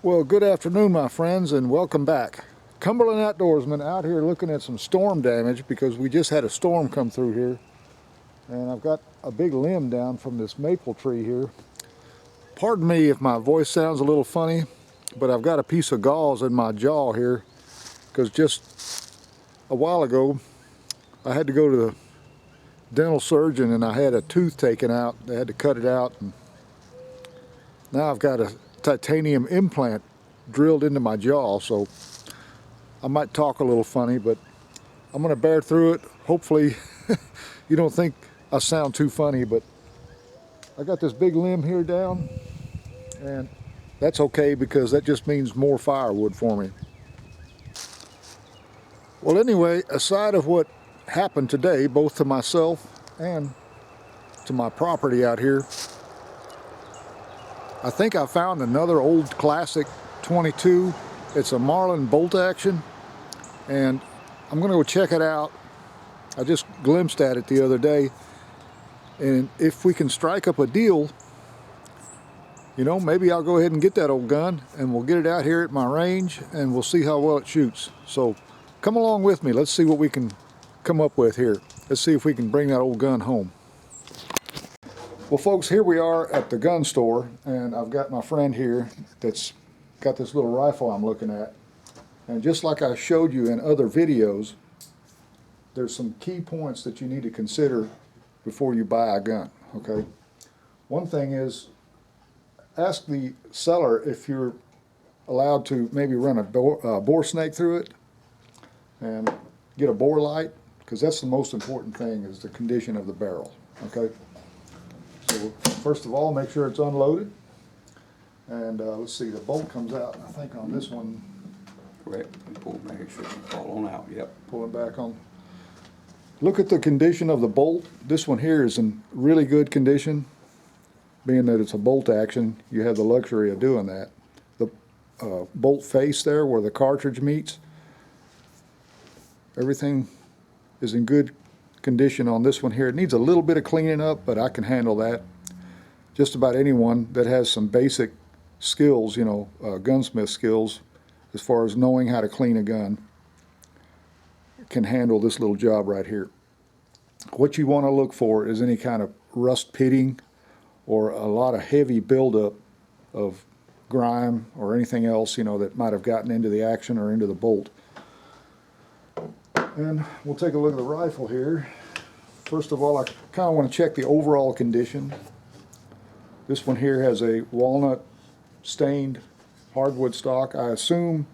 Well, good afternoon, my friends, and welcome back. Cumberland Outdoorsman out here looking at some storm damage because we just had a storm come through here. And I've got a big limb down from this maple tree here. Pardon me if my voice sounds a little funny, but I've got a piece of gauze in my jaw here because just a while ago I had to go to the dental surgeon and I had a tooth taken out. They had to cut it out, and now I've got a titanium implant drilled into my jaw, so I might talk a little funny, but I'm going to bear through it. Hopefully you don't think I sound too funny, but I got this big limb here down, and that's okay because that just means more firewood for me. Well, anyway, aside of what happened today, both to myself and to my property out here, I think I found another old classic 22. It's a Marlin bolt action, and I'm going to go check it out. I just glimpsed at it the other day, and if we can strike up a deal, you know, maybe I'll go ahead and get that old gun and we'll get it out here at my range and we'll see how well it shoots. So come along with me. Let's see what we can come up with here. Let's see if we can bring that old gun home. Well, folks, here we are at the gun store, and I've got my friend here that's got this little rifle I'm looking at. And just like I showed you in other videos, there's some key points that you need to consider before you buy a gun, okay? One thing is, ask the seller if you're allowed to maybe run a bore snake through it and get a bore light, because that's the most important thing, is the condition of the barrel, okay? So first of all, make sure it's unloaded, and let's see, the bolt comes out, I think, on this one. Correct. And pull back, it should fall on out. Yep. Pull it back on. Look at the condition of the bolt. This one here is in really good condition. Being that it's a bolt action, you have the luxury of doing that. The bolt face there where the cartridge meets, everything is in good condition on this one here. It needs a little bit of cleaning up, but I can handle that. Just about anyone that has some basic skills, you know, gunsmith skills, as far as knowing how to clean a gun, can handle this little job right here. What you want to look for is any kind of rust pitting or a lot of heavy buildup of grime or anything else, you know, that might have gotten into the action or into the bolt. And we'll take a look at the rifle here. First of all, I kind of want to check the overall condition. This one here has a walnut stained hardwood stock. I assume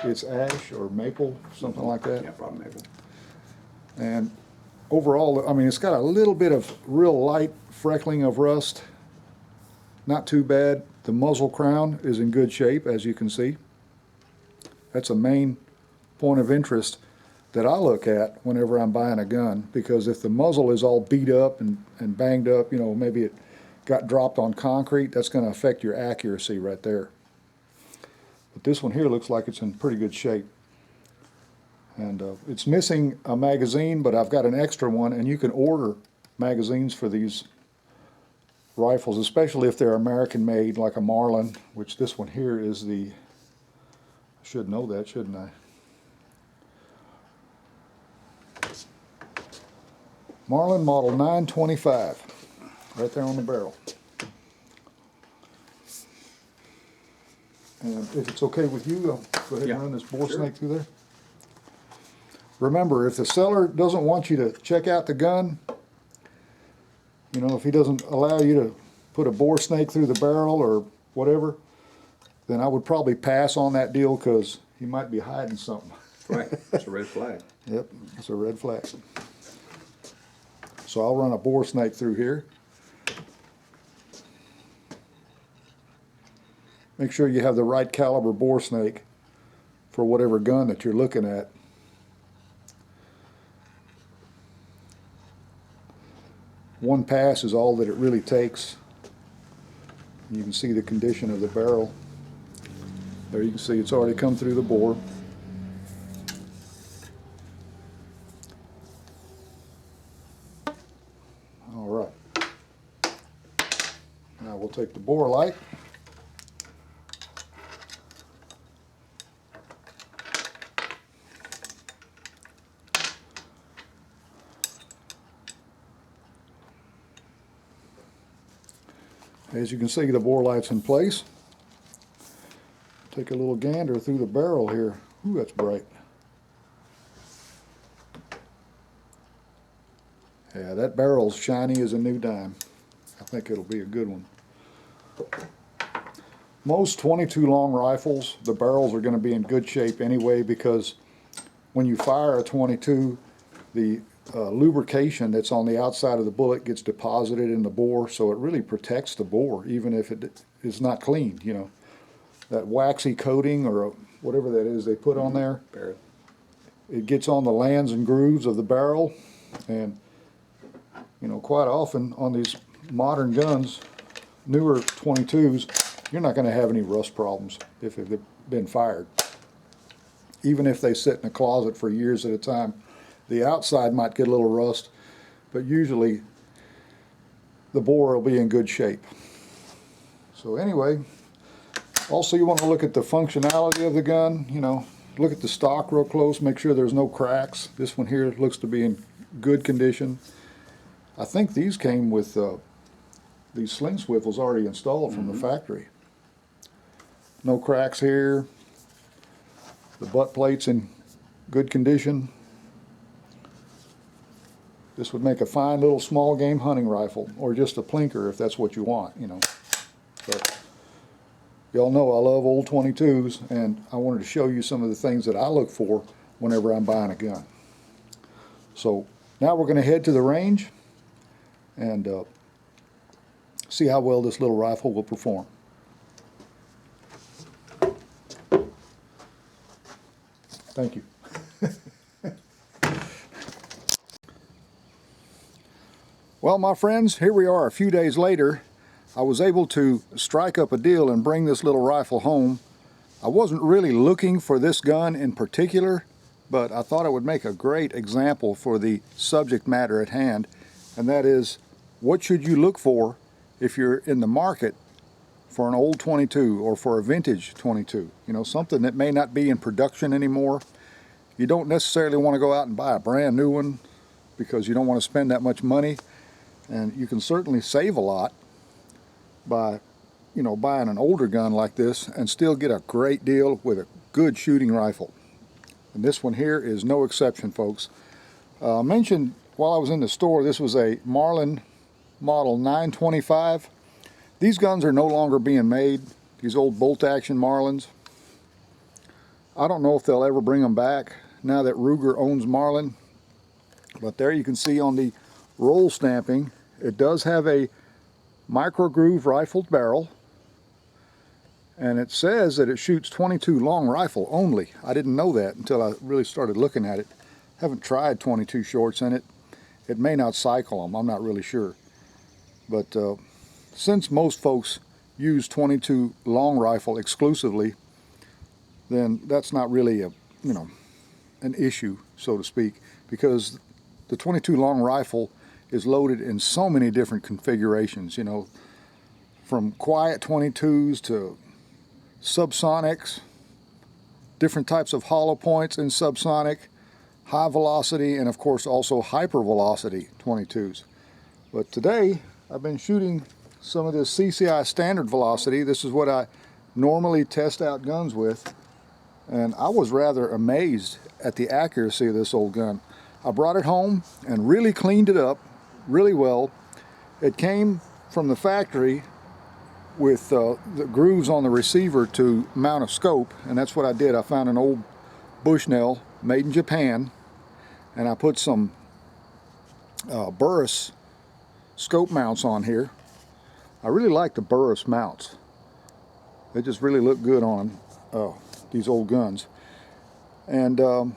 it's ash or maple, something like that. Yeah, probably maple. And overall, I mean, it's got a little bit of real light freckling of rust. Not too bad. The muzzle crown is in good shape, as you can see. That's a main point of interest that I look at whenever I'm buying a gun, because if the muzzle is all beat up and banged up, you know, maybe it got dropped on concrete, that's going to affect your accuracy right there. But this one here looks like it's in pretty good shape. And it's missing a magazine, but I've got an extra one, and you can order magazines for these rifles, especially if they're American made, like a Marlin, which this one here is the, I should know that, shouldn't I? Marlin model 925, right there on the barrel. And if it's okay with you, I'll go ahead and run this bore snake through there. Remember, if the seller doesn't want you to check out the gun, you know, if he doesn't allow you to put a bore snake through the barrel or whatever, then I would probably pass on that deal, because he might be hiding something. Right. It's a red flag. Yep, it's a red flag. So I'll run a bore snake through here. Make sure you have the right caliber bore snake for whatever gun that you're looking at. One pass is all that it really takes. You can see the condition of the barrel. There you can see it's already come through the bore. All right. Now we'll take the bore light As you can see, the bore light's in place. Take a little gander through the barrel here. Ooh, that's bright. Yeah, that barrel's shiny as a new dime. I think it'll be a good one. Most 22 long rifles, the barrels are going to be in good shape anyway, because when you fire a 22, the lubrication that's on the outside of the bullet gets deposited in the bore, so it really protects the bore even if it is not cleaned, you know. That waxy coating or whatever that is they put on there, it gets on the lands and grooves of the barrel, and you know, quite often on these modern guns, newer 22s, you're not going to have any rust problems if they've been fired. Even if they sit in a closet for years at a time, the outside might get a little rust, but usually the bore will be in good shape. So anyway, also you want to look at the functionality of the gun. You know, look at the stock real close, make sure there's no cracks. This one here looks to be in good condition. I think these came with these sling swivels already installed from the factory. No cracks here. The butt plate's in good condition. This would make a fine little small game hunting rifle, or just a plinker if that's what you want, you know. But y'all know I love old 22s, and I wanted to show you some of the things that I look for whenever I'm buying a gun. So now we're going to head to the range and see how well this little rifle will perform. Thank you. Well, my friends, here we are a few days later. I was able to strike up a deal and bring this little rifle home. I wasn't really looking for this gun in particular, but I thought it would make a great example for the subject matter at hand, and that is, what should you look for if you're in the market for an old 22 or for a vintage 22? You know, something that may not be in production anymore. You don't necessarily want to go out and buy a brand new one because you don't want to spend that much money, and you can certainly save a lot by, you know, buying an older gun like this and still get a great deal with a good shooting rifle. And this one here is no exception, folks. I mentioned while I was in the store, this was a Marlin model 925. These guns are no longer being made, these old bolt action Marlins. I don't know if they'll ever bring them back now that Ruger owns Marlin, but there you can see on the roll stamping, it does have a micro groove rifled barrel, and it says that it shoots 22 long rifle only. I didn't know that until I really started looking at it. Haven't tried 22 shorts in it. It may not cycle them, I'm not really sure. But since most folks use 22 long rifle exclusively, then that's not really a, you know, an issue, so to speak, because the 22 long rifle is loaded in so many different configurations, you know, from quiet 22s to subsonics, different types of hollow points in subsonic, high velocity, and of course also hyper velocity 22s. But today I've been shooting some of this CCI standard velocity. This is what I normally test out guns with, and I was rather amazed at the accuracy of this old gun. I brought it home and really cleaned it up really well. It came from the factory with the grooves on the receiver to mount a scope, and that's what I did. I found an old Bushnell made in Japan, and I put some Burris scope mounts on here. I really like the Burris mounts. They just really look good on these old guns. And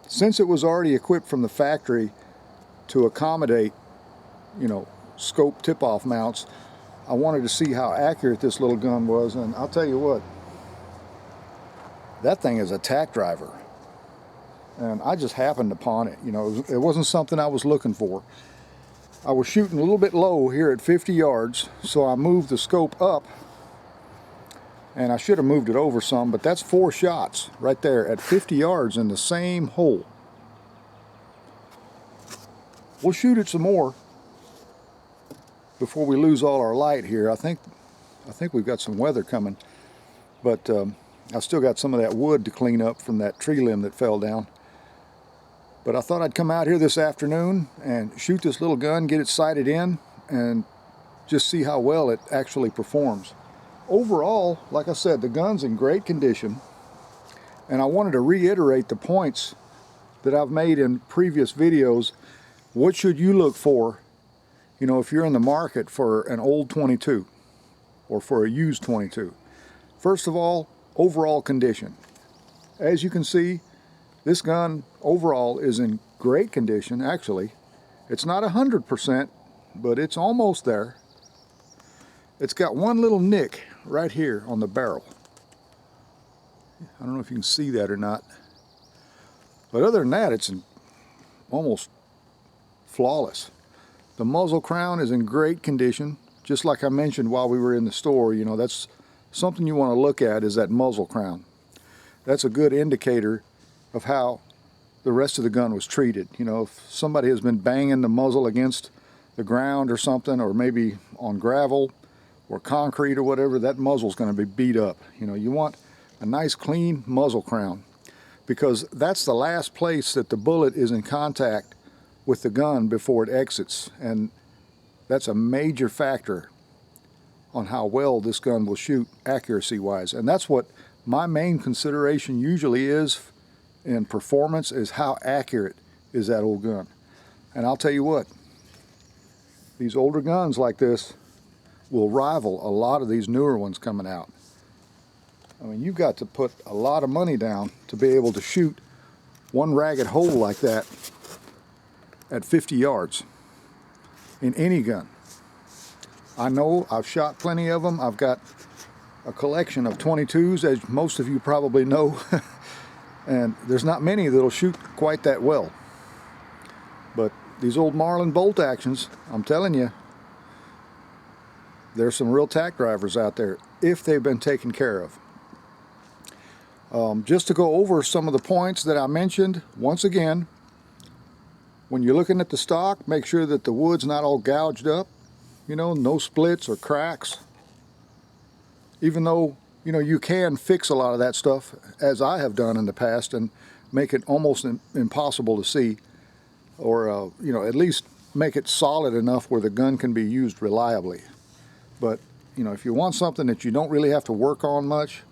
since it was already equipped from the factory to accommodate, you know, scope tip-off mounts, I wanted to see how accurate this little gun was, and I'll tell you what, that thing is a tack driver. And I just happened upon it, you know, it wasn't something I was looking for. I was shooting a little bit low here at 50 yards, so I moved the scope up, and I should have moved it over some, but that's 4 shots right there at 50 yards in the same hole. We'll shoot it some more before we lose all our light here. I think we've got some weather coming, but I still got some of that wood to clean up from that tree limb that fell down. But I thought I'd come out here this afternoon and shoot this little gun, get it sighted in, and just see how well it actually performs. Overall, like I said, the gun's in great condition, and I wanted to reiterate the points that I've made in previous videos. What should you look for, you know, if you're in the market for an old 22 or for a used 22? First of all, overall condition. As you can see, this gun overall is in great condition. Actually, it's not 100%, but it's almost there. It's got one little nick right here on the barrel. I don't know if you can see that or not. But other than that, it's almost flawless. The muzzle crown is in great condition. Just like I mentioned while we were in the store, you know, that's something you want to look at, is that muzzle crown. That's a good indicator of how the rest of the gun was treated. You know, if somebody has been banging the muzzle against the ground or something, or maybe on gravel or concrete or whatever, that muzzle's going to be beat up. You know, you want a nice clean muzzle crown, because that's the last place that the bullet is in contact with the gun before it exits, and that's a major factor on how well this gun will shoot accuracy wise. And that's what my main consideration usually is in performance, is how accurate is that old gun. And I'll tell you what, these older guns like this will rival a lot of these newer ones coming out. I mean, you've got to put a lot of money down to be able to shoot one ragged hole like that at 50 yards in any gun. I know I've shot plenty of them. I've got a collection of 22s, as most of you probably know, and there's not many that'll shoot quite that well. But these old Marlin bolt actions, I'm telling you, there's some real tack drivers out there if they've been taken care of. Just to go over some of the points that I mentioned, once again, when you're looking at the stock, make sure that the wood's not all gouged up, you know, no splits or cracks. Even though, you know, you can fix a lot of that stuff, as I have done in the past, and make it almost impossible to see, or, you know, at least make it solid enough where the gun can be used reliably. But, you know, if you want something that you don't really have to work on much,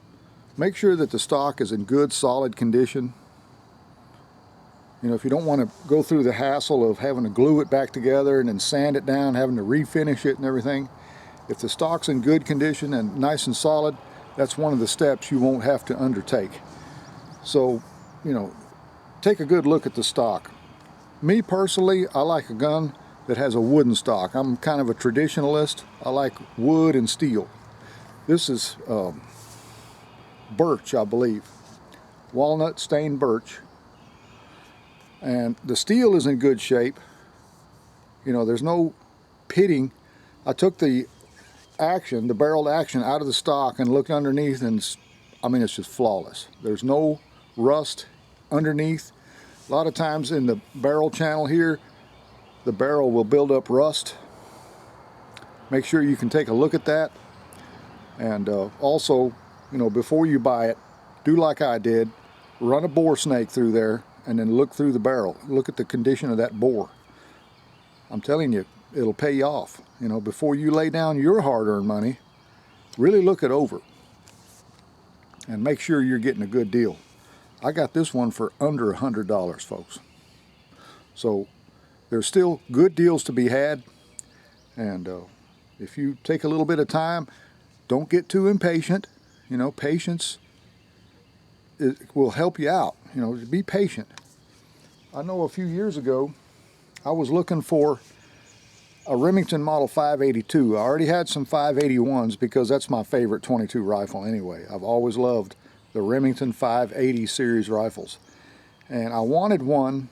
make sure that the stock is in good, solid condition. You know, if you don't want to go through the hassle of having to glue it back together and then sand it down, having to refinish it and everything, if the stock's in good condition and nice and solid, that's one of the steps you won't have to undertake. So, you know, take a good look at the stock. Me personally, I like a gun that has a wooden stock. I'm kind of a traditionalist. I like wood and steel. This is birch, I believe. Walnut stained birch. And the steel is in good shape. You know, there's no pitting. I took the action, the barreled action, out of the stock and looked underneath, and I mean, it's just flawless. There's no rust underneath. A lot of times in the barrel channel here, the barrel will build up rust. Make sure you can take a look at that. And also, you know, before you buy it, do like I did, run a bore snake through there and then look through the barrel. Look at the condition of that bore. I'm telling you, it'll pay you off. You know, before you lay down your hard-earned money, really look it over and make sure you're getting a good deal. I got this one for under $100, folks. So there's still good deals to be had, and if you take a little bit of time, don't get too impatient. You know, patience will help you out. You know, be patient. I know a few years ago, I was looking for a Remington Model 582. I already had some 581s because that's my favorite 22 rifle anyway. I've always loved the Remington 580 series rifles. And I wanted one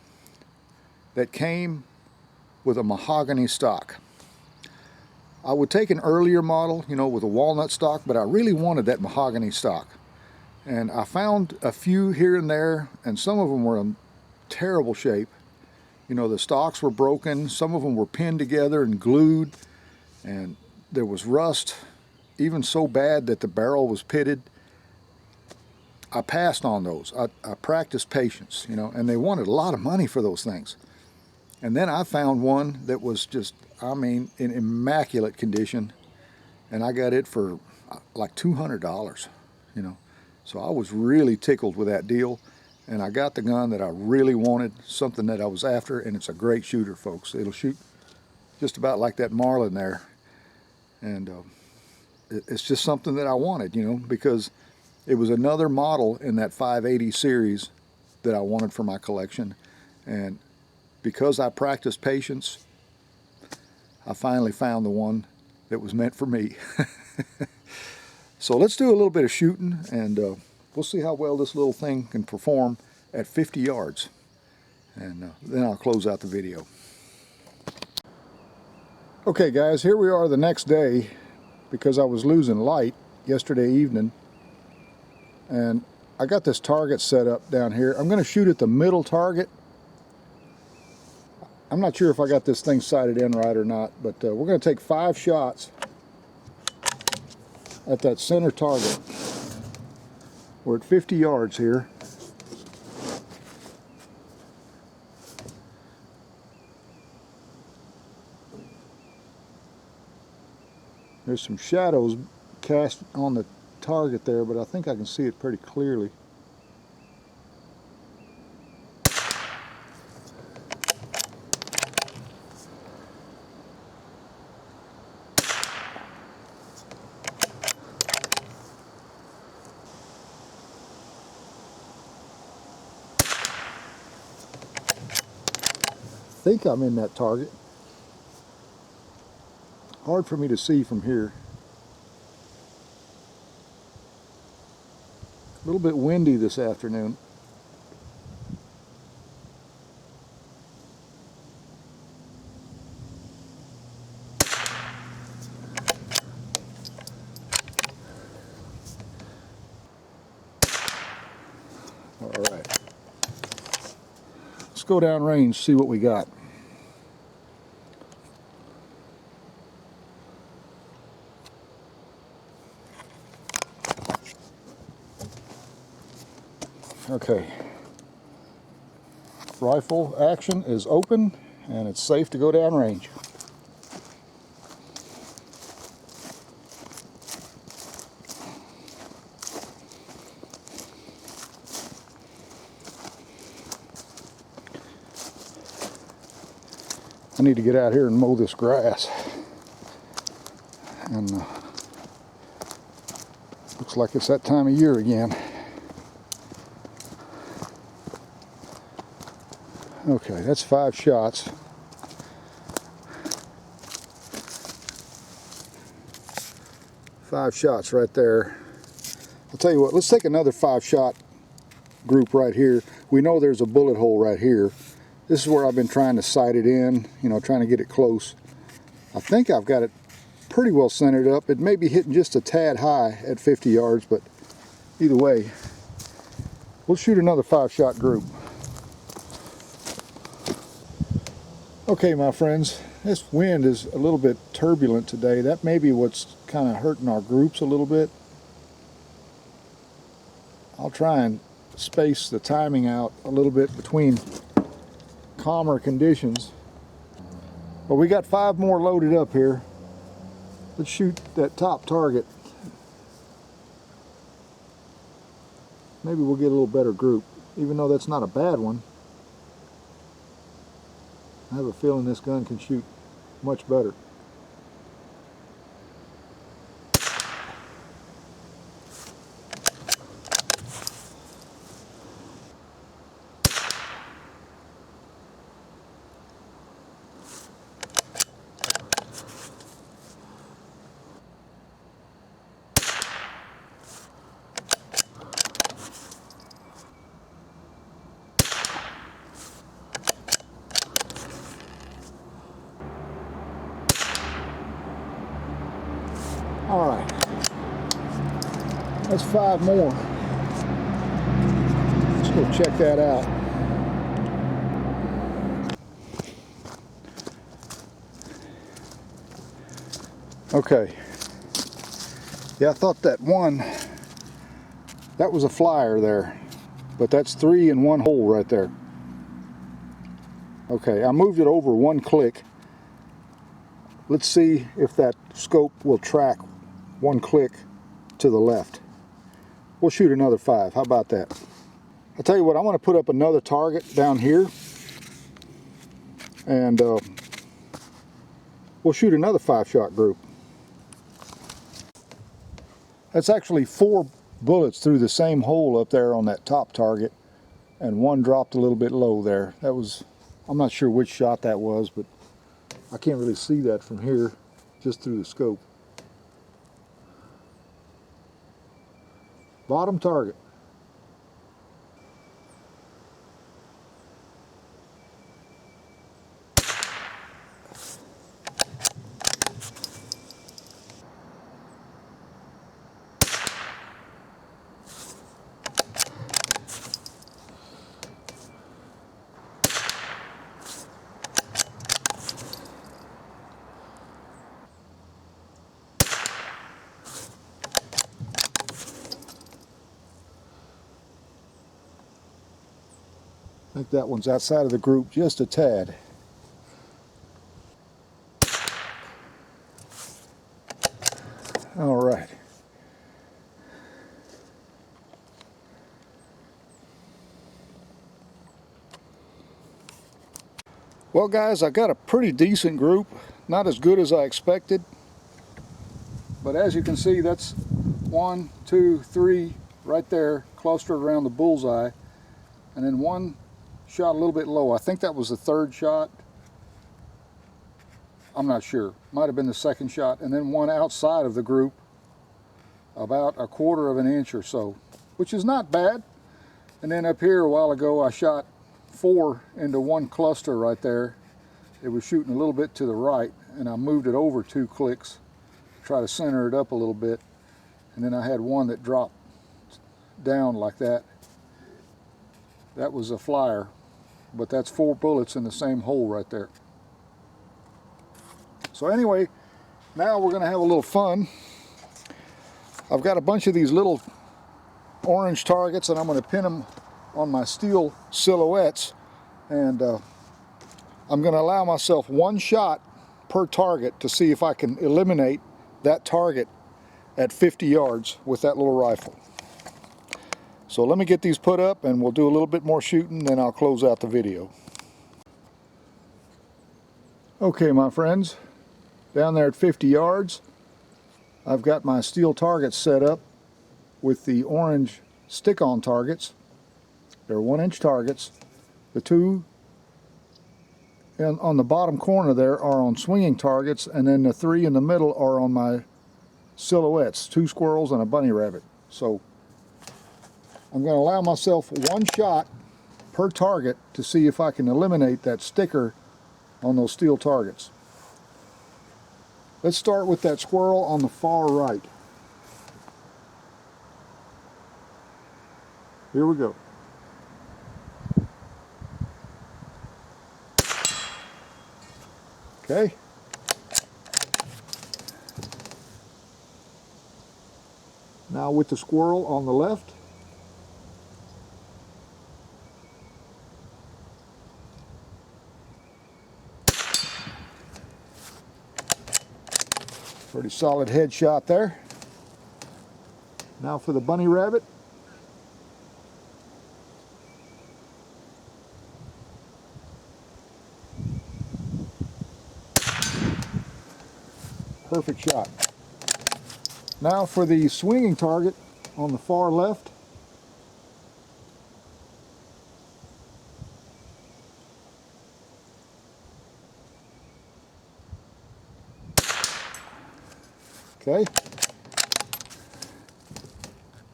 that came with a mahogany stock. I would take an earlier model, you know, with a walnut stock, but I really wanted that mahogany stock. And I found a few here and there, and some of them were in terrible shape. You know, the stocks were broken, some of them were pinned together and glued, and there was rust, even so bad that the barrel was pitted. I passed on those. I practiced patience, you know, and they wanted a lot of money for those things. And then I found one that was just, I mean, in immaculate condition, and I got it for like $200, you know. So I was really tickled with that deal, and I got the gun that I really wanted, something that I was after, and it's a great shooter, folks. It'll shoot just about like that Marlin there, and it's just something that I wanted, you know, because it was another model in that 580 series that I wanted for my collection, and because I practiced patience, I finally found the one that was meant for me. So let's do a little bit of shooting, and we'll see how well this little thing can perform at 50 yards. And then I'll close out the video. Okay guys, here we are the next day, because I was losing light yesterday evening. And I got this target set up down here. I'm going to shoot at the middle target. I'm not sure if I got this thing sighted in right or not, but we're going to take 5 shots at that center target. We're at 50 yards here. There's some shadows cast on the target there, but I think I can see it pretty clearly. I think I'm in that target. Hard for me to see from here. A little bit windy this afternoon. All right. Let's go down range, see what we got. Okay, rifle action is open, and it's safe to go down range. I need to get out here and mow this grass, and looks like it's that time of year again. Okay, that's 5 shots. Five shots right there. I'll tell you what, let's take another 5-shot group right here. We know there's a bullet hole right here. This is where I've been trying to sight it in, you know, trying to get it close. I think I've got it pretty well centered up. It may be hitting just a tad high at 50 yards, but either way, we'll shoot another 5-shot group. Okay, my friends, this wind is a little bit turbulent today. That may be what's kind of hurting our groups a little bit. I'll try and space the timing out a little bit between calmer conditions. But we got 5 more loaded up here. Let's shoot that top target. Maybe we'll get a little better group, even though that's not a bad one. I have a feeling this gun can shoot much better. All right, that's 5 more. Let's go check that out. Okay. Yeah, I thought that was a flyer there, but that's 3 in one hole right there. Okay, I moved it over 1 click. Let's see if that scope will track 1 click to the left. We'll shoot another 5. How about that? I'll tell you what, I'm going to put up another target down here, and we'll shoot another 5-shot group. That's actually 4 bullets through the same hole up there on that top target, and 1 dropped a little bit low there. That was, I'm not sure which shot that was, but I can't really see that from here, just through the scope. Bottom target. I think that one's outside of the group just a tad. All right. Well guys, I got a pretty decent group. Not as good as I expected. But as you can see, that's 1, 2, 3 right there, clustered around the bullseye. And then 1 shot a little bit low. I think that was the 3rd shot. I'm not sure. Might have been the 2nd shot. And then 1 outside of the group, about 1/4 of an inch or so, which is not bad. And then up here a while ago, I shot 4 into 1 cluster right there. It was shooting a little bit to the right, and I moved it over 2 clicks to try to center it up a little bit. And then I had 1 that dropped down like that. That was a flyer, but that's 4 bullets in the same hole right there. So anyway, now we're going to have a little fun. I've got a bunch of these little orange targets, and I'm going to pin them on my steel silhouettes, and I'm going to allow myself 1 shot per target to see if I can eliminate that target at 50 yards with that little rifle. So let me get these put up and we'll do a little bit more shooting, then I'll close out the video. Okay my friends, down there at 50 yards, I've got my steel targets set up with the orange stick-on targets. They're 1-inch targets. The 2 on the bottom corner there are on swinging targets, and then the 3 in the middle are on my silhouettes, 2 squirrels and a bunny rabbit. So I'm going to allow myself 1 shot per target to see if I can eliminate that sticker on those steel targets. Let's start with that squirrel on the far right. Here we go. Okay. Now with the squirrel on the left. Pretty solid headshot there. Now for the bunny rabbit. Perfect shot. Now for the swinging target on the far left. Okay.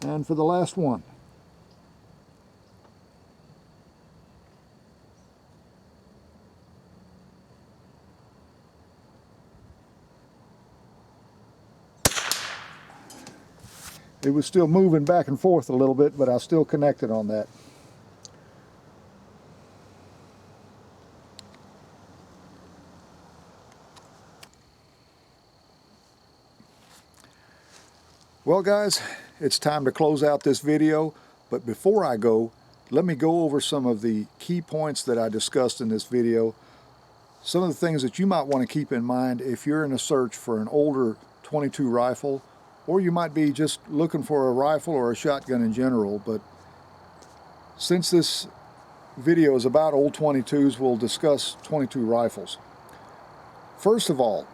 And for the last one. It was still moving back and forth a little bit, but I still connected on that. Well guys, it's time to close out this video, but before I go, let me go over some of the key points that I discussed in this video. Some of the things that you might want to keep in mind if you're in a search for an older .22 rifle, or you might be just looking for a rifle or a shotgun in general. But since this video is about old .22s, we'll discuss .22 rifles. First of all,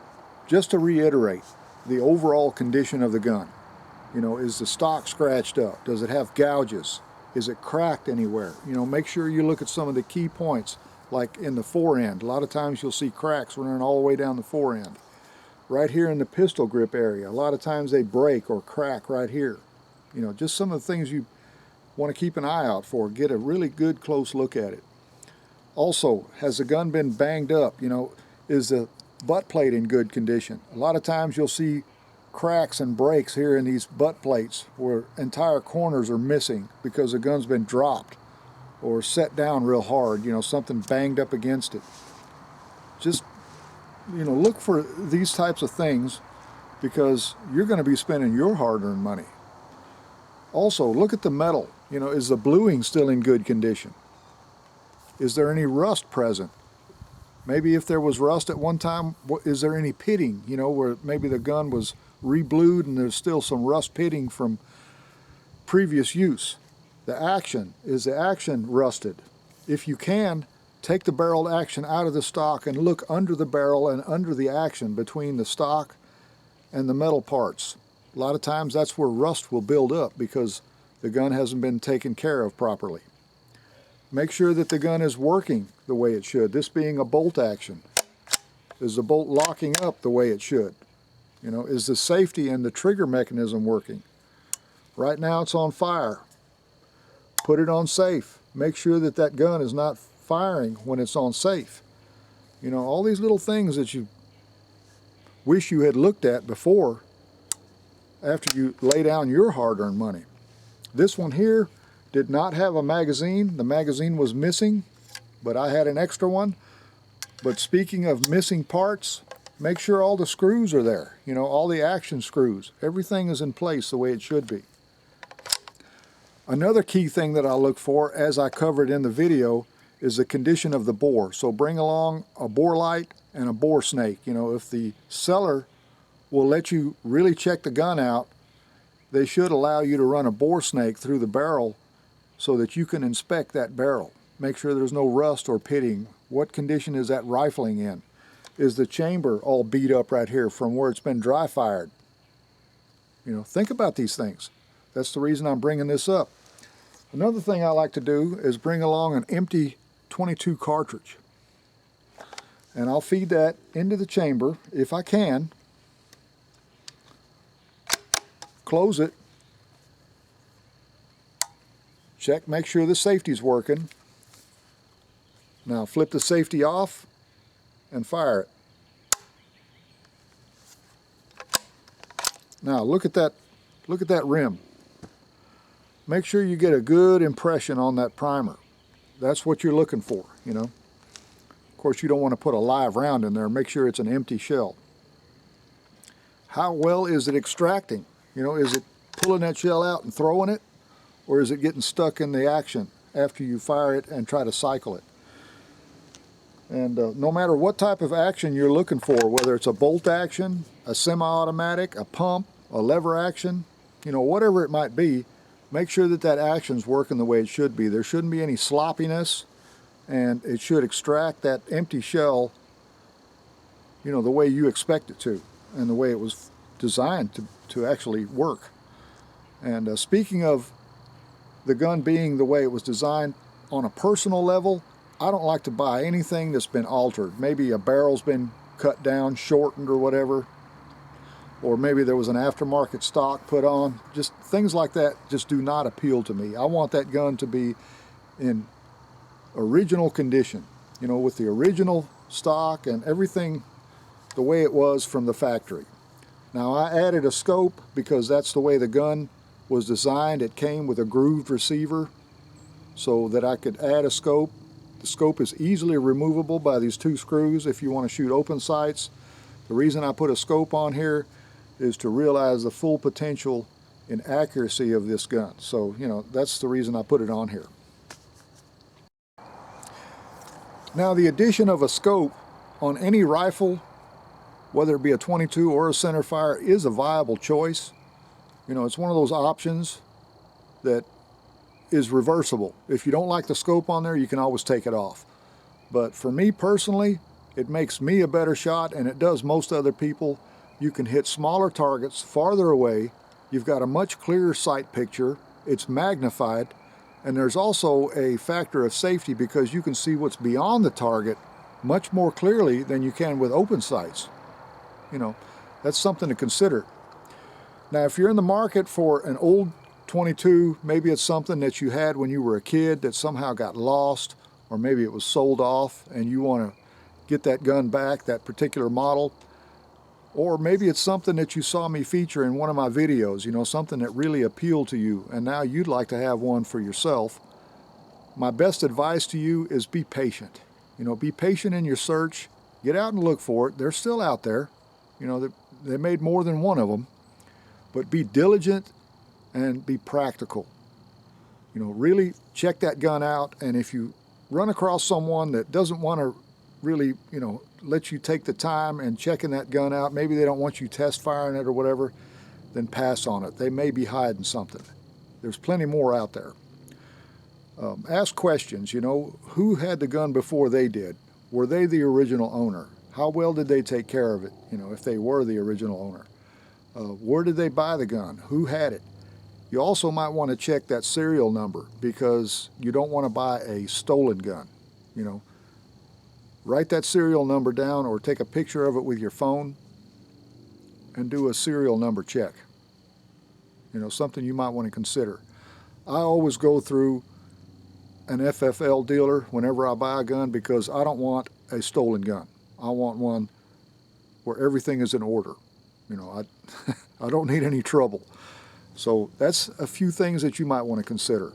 just to reiterate, the overall condition of the gun. You know, is the stock scratched up? Does it have gouges? Is it cracked anywhere? You know, make sure you look at some of the key points, like in the forend. A lot of times you'll see cracks running all the way down the forend. Right here in the pistol grip area, a lot of times they break or crack right here. You know, just some of the things you want to keep an eye out for. Get a really good close look at it. Also, has the gun been banged up? You know, is the butt plate in good condition? A lot of times you'll see cracks and breaks here in these butt plates where entire corners are missing because the gun's been dropped or set down real hard, you know, something banged up against it. Just, you know, look for these types of things because you're going to be spending your hard-earned money. Also, look at the metal. You know, is the bluing still in good condition? Is there any rust present? Maybe if there was rust at one time, is there any pitting, you know, where maybe the gun was re-blued and there's still some rust pitting from previous use? The action, is the action rusted? If you can, take the barreled action out of the stock and look under the barrel and under the action between the stock and the metal parts. A lot of times that's where rust will build up because the gun hasn't been taken care of properly. Make sure that the gun is working the way it should. This being a bolt action. Is the bolt locking up the way it should? You know, is the safety and the trigger mechanism working? Right now it's on fire. Put it on safe. Make sure that that gun is not firing when it's on safe. You know, all these little things that you wish you had looked at before after you lay down your hard-earned money. This one here did not have a magazine. The magazine was missing, but I had an extra one. But speaking of missing parts, make sure all the screws are there. You know, all the action screws. Everything is in place the way it should be. Another key thing that I look for, as I covered in the video, is the condition of the bore. So bring along a bore light and a bore snake. You know, if the seller will let you really check the gun out, they should allow you to run a bore snake through the barrel so that you can inspect that barrel. Make sure there's no rust or pitting. What condition is that rifling in? Is the chamber all beat up right here from where it's been dry fired? You know, think about these things. That's the reason I'm bringing this up. Another thing I like to do is bring along an empty .22 cartridge. And I'll feed that into the chamber if I can. Close it. Check, make sure the safety's working. Now flip the safety off and fire it. Now look at that rim. Make sure you get a good impression on that primer. That's what you're looking for, you know. Of course, you don't want to put a live round in there. Make sure it's an empty shell. How well is it extracting? You know, is it pulling that shell out and throwing it? Or is it getting stuck in the action after you fire it and try to cycle it? And no matter what type of action you're looking for, whether it's a bolt action, a semi-automatic, a pump, a lever action, you know, whatever it might be, make sure that that action's working the way it should be. There shouldn't be any sloppiness, and it should extract that empty shell, you know, the way you expect it to, and the way it was designed to actually work. And speaking of the gun being the way it was designed, on a personal level, I don't like to buy anything that's been altered. Maybe a barrel's been cut down, shortened or whatever, or maybe there was an aftermarket stock put on. Just things like that just do not appeal to me. I want that gun to be in original condition, you know, with the original stock and everything the way it was from the factory. Now I added a scope because that's the way the gun was designed. It came with a grooved receiver so that I could add a scope. The scope is easily removable by these two screws if you want to shoot open sights. The reason I put a scope on here is to realize the full potential in accuracy of this gun. So, you know, that's the reason I put it on here. Now, the addition of a scope on any rifle, whether it be a .22 or a centerfire, is a viable choice. You know, it's one of those options that is reversible. If you don't like the scope on there, you can always take it off. But for me personally, it makes me a better shot, and it does most other people. You can hit smaller targets farther away. You've got a much clearer sight picture. It's magnified, and there's also a factor of safety because you can see what's beyond the target much more clearly than you can with open sights. You know, that's something to consider. Now, if you're in the market for an old .22, maybe it's something that you had when you were a kid that somehow got lost, or maybe it was sold off and you want to get that gun back, that particular model. Or maybe it's something that you saw me feature in one of my videos, you know, something that really appealed to you, and now you'd like to have one for yourself. My best advice to you is be patient. You know, be patient in your search. Get out and look for it. They're still out there. You know, they made more than one of them. But be diligent and be practical. You know, really check that gun out, and if you run across someone that doesn't want to really, you know, let you take the time and checking that gun out, maybe they don't want you test firing it or whatever, then pass on it. They may be hiding something. There's plenty more out there. Ask questions, you know, who had the gun before they did? Were they the original owner? How well did they take care of it, you know, if they were the original owner? Where did they buy the gun? Who had it? You also might want to check that serial number because you don't want to buy a stolen gun, you know. Write that serial number down or take a picture of it with your phone and do a serial number check. You know, something you might want to consider. I always go through an FFL dealer whenever I buy a gun because I don't want a stolen gun. I want one where everything is in order. You know, I don't need any trouble. So that's a few things that you might want to consider.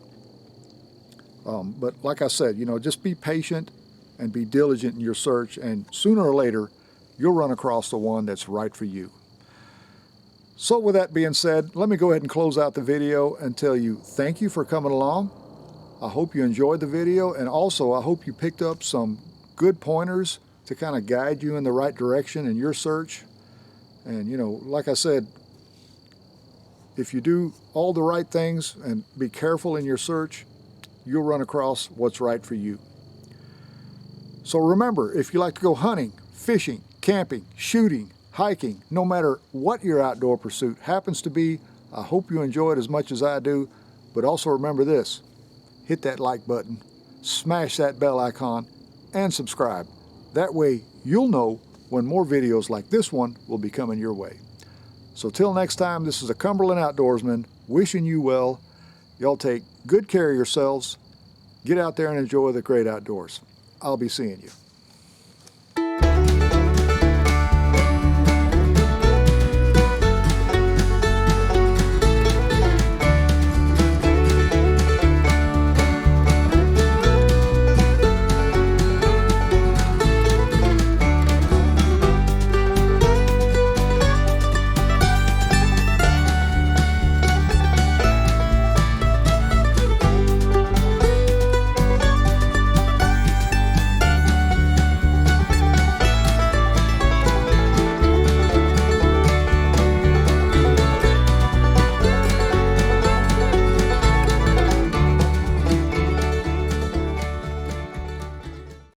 But like I said, you know, just be patient and be diligent in your search, and sooner or later, you'll run across the one that's right for you. So with that being said, let me go ahead and close out the video and tell you thank you for coming along. I hope you enjoyed the video, and also I hope you picked up some good pointers to kind of guide you in the right direction in your search. And you know, like I said, if you do all the right things and be careful in your search, you'll run across what's right for you. So remember, if you like to go hunting, fishing, camping, shooting, hiking, no matter what your outdoor pursuit happens to be, I hope you enjoy it as much as I do. But also remember this, hit that like button, smash that bell icon, and subscribe. That way you'll know when more videos like this one will be coming your way. So till next time, this is a Cumberland Outdoorsman wishing you well. Y'all take good care of yourselves. Get out there and enjoy the great outdoors. I'll be seeing you.